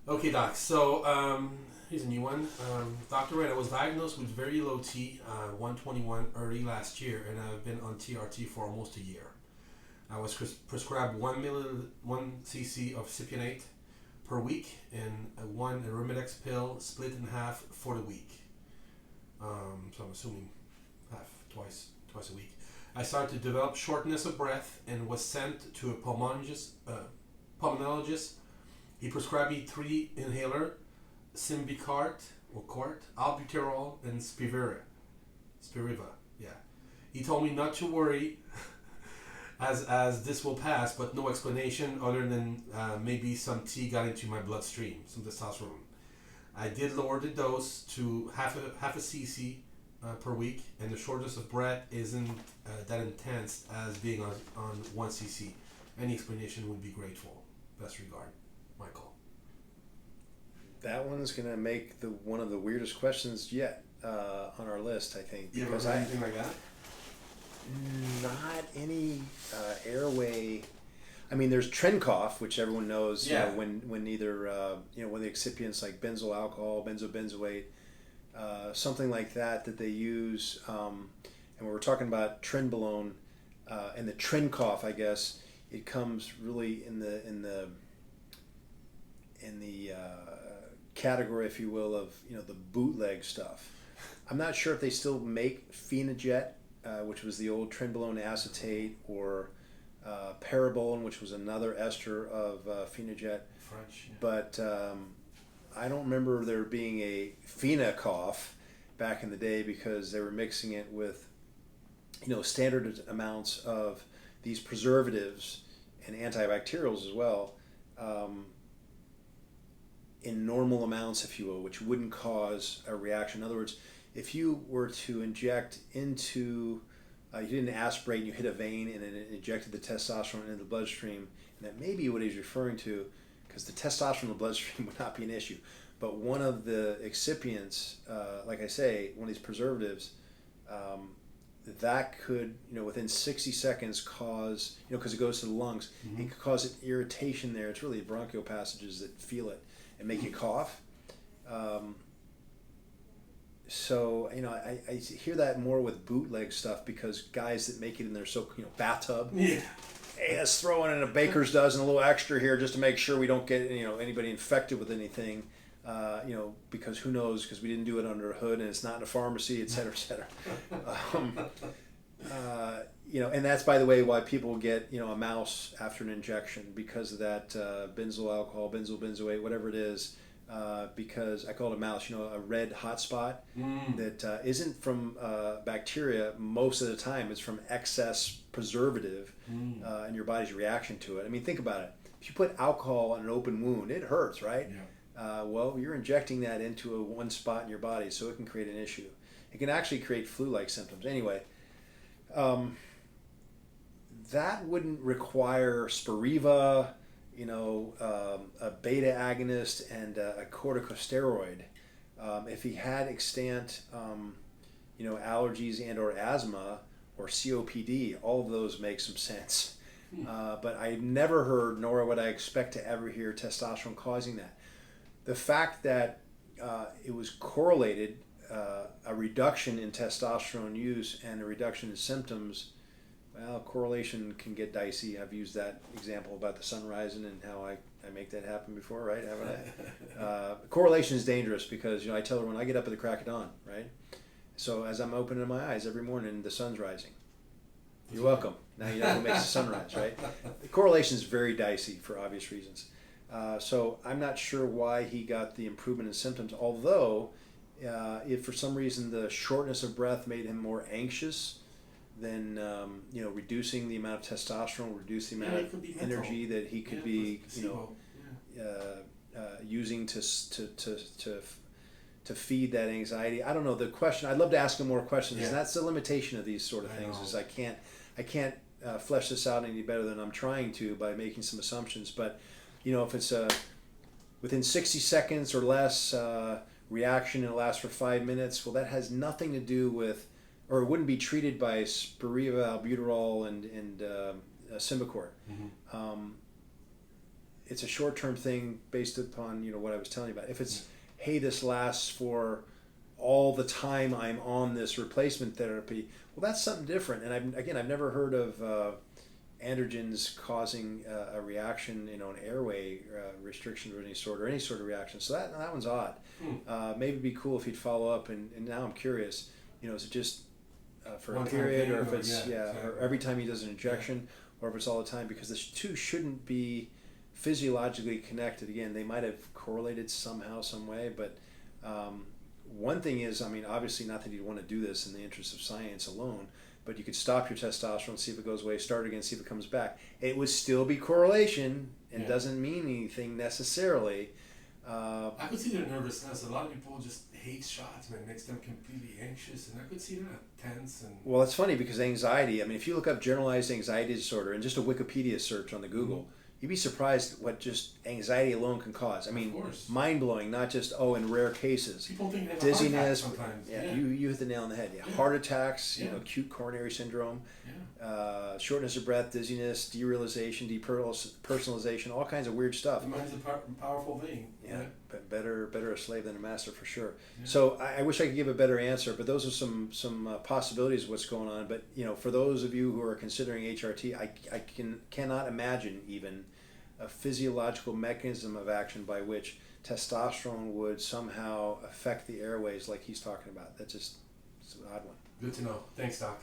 Okay, doc. So here's a new one. Dr. Wright, I was diagnosed with very low T, 121, early last year, and I've been on TRT for almost a year. I was prescribed 1 cc of cypionate per week and one Arimidex pill split in half for the week. So I'm assuming half, twice a week. I started to develop shortness of breath and was sent to a pulmonologist. He prescribed me 3 inhaler, Symbicort or Cort, albuterol, and Spiriva. Yeah. He told me not to worry, as this will pass, but no explanation other than maybe some tea got into my bloodstream, some testosterone. I did lower the dose to half a cc per week, and the shortness of breath isn't that intense as being on 1 cc. Any explanation would be grateful. Best regard, Michael. That one's going to make one of the weirdest questions yet on our list, I think. You ever heard anything like that? Not any airway. I mean, there's trend cough, which everyone knows. Yeah. When either when the excipients like benzyl alcohol, benzobenzoate, something like that they use, and when we're talking about trenbolone and the trend cough, I guess it comes really in the category, if you will, of the bootleg stuff. I'm not sure if they still make Phenojet, which was the old trenbolone acetate, or Parabolin, which was another ester of Phenojet. French. Yeah. But I don't remember there being a Phena cough back in the day, because they were mixing it with standard amounts of these preservatives and antibacterials as well, in normal amounts, if you will, which wouldn't cause a reaction. In other words, if you were to inject into, you did an aspirate and you hit a vein and it injected the testosterone into the bloodstream, and that may be what he's referring to, because the testosterone in the bloodstream would not be an issue. But one of the excipients, like I say, one of these preservatives, that could, within 60 seconds cause, because it goes to the lungs, Mm-hmm. it could cause an irritation there. It's really the bronchial passages that feel it and make you cough. So, I hear that more with bootleg stuff, because guys that make it in their bathtub. Yeah. Hey, let's throw in a baker's dozen, a little extra here, just to make sure we don't get anybody infected with anything. Because who knows? Because we didn't do it under a hood, and it's not in a pharmacy, et cetera, et cetera. And that's, by the way, why people get a mouse after an injection, because of that benzyl alcohol, benzyl benzoate, whatever it is. Because I call it a mouse, a red hot spot that isn't from bacteria most of the time. It's from excess preservative and your body's reaction to it. I mean, think about it. If you put alcohol on an open wound, it hurts, right? Yeah. Well, you're injecting that into one spot in your body, so it can create an issue. It can actually create flu-like symptoms. Anyway, that wouldn't require Spiriva, a beta agonist and a corticosteroid. If he had extant, allergies and or asthma or COPD, all of those make some sense. But I never heard, nor would I expect to ever hear, testosterone causing that. The fact that it was correlated, a reduction in testosterone use and a reduction in symptoms, well, correlation can get dicey. I've used that example about the sun rising and how I make that happen before, right? Haven't I? Correlation is dangerous, because I tell everyone I get up at the crack of dawn, right? So as I'm opening my eyes every morning, the sun's rising. You're welcome. Now you know what makes the sun rise, right? The correlation is very dicey for obvious reasons. So I'm not sure why he got the improvement in symptoms, although if for some reason the shortness of breath made him more anxious, then reducing the amount of testosterone, reduce the amount of energy that he could be using to feed that anxiety. I don't know the question. I'd love to ask him more questions. And that's the limitation of these sort of things. Is I can't flesh this out any better than I'm trying to by making some assumptions. But if it's within 60 seconds or less reaction and it lasts for 5 minutes, well, that has nothing to do with, or it wouldn't be treated by Spiriva, albuterol, and Symbicort. Mm-hmm. it's a short-term thing based upon what I was telling you about. If it's hey, this lasts for all the time I'm on this replacement therapy, well, that's something different. And I've never heard of androgens causing a reaction, an airway restriction of any sort, or any sort of reaction. So that one's odd. Maybe it'd be cool if he'd follow up. And now I'm curious, is it just for a period, or if it's exactly. or every time he does an injection, or if it's all the time? Because the two shouldn't be physiologically connected. Again, they might have correlated somehow, some way, but one thing is, obviously not that you'd want to do this in the interest of science alone, but you could stop your testosterone, see if it goes away, start again, see if it comes back. It would still be correlation and doesn't mean anything necessarily. I could see their nervousness. A lot of people just hate shots, man. It makes them completely anxious, and I could see that tense. And well, it's funny because anxiety, if you look up generalized anxiety disorder and just a Wikipedia search on the Google, you'd be surprised what just anxiety alone can cause. Mind-blowing, not just, in rare cases. People think they have dizziness, a heart attack sometimes. Yeah, you hit the nail on the head. Yeah. Heart attacks, acute coronary syndrome, shortness of breath, dizziness, derealization, depersonalization, all kinds of weird stuff. The mind's a powerful thing. Yeah, but better a slave than a master for sure. Yeah. So I wish I could give a better answer, but those are some possibilities of what's going on. But for those of you who are considering HRT, I cannot imagine even a physiological mechanism of action by which testosterone would somehow affect the airways like he's talking about. That's just, it's an odd one. Good to know. Thanks, Doc.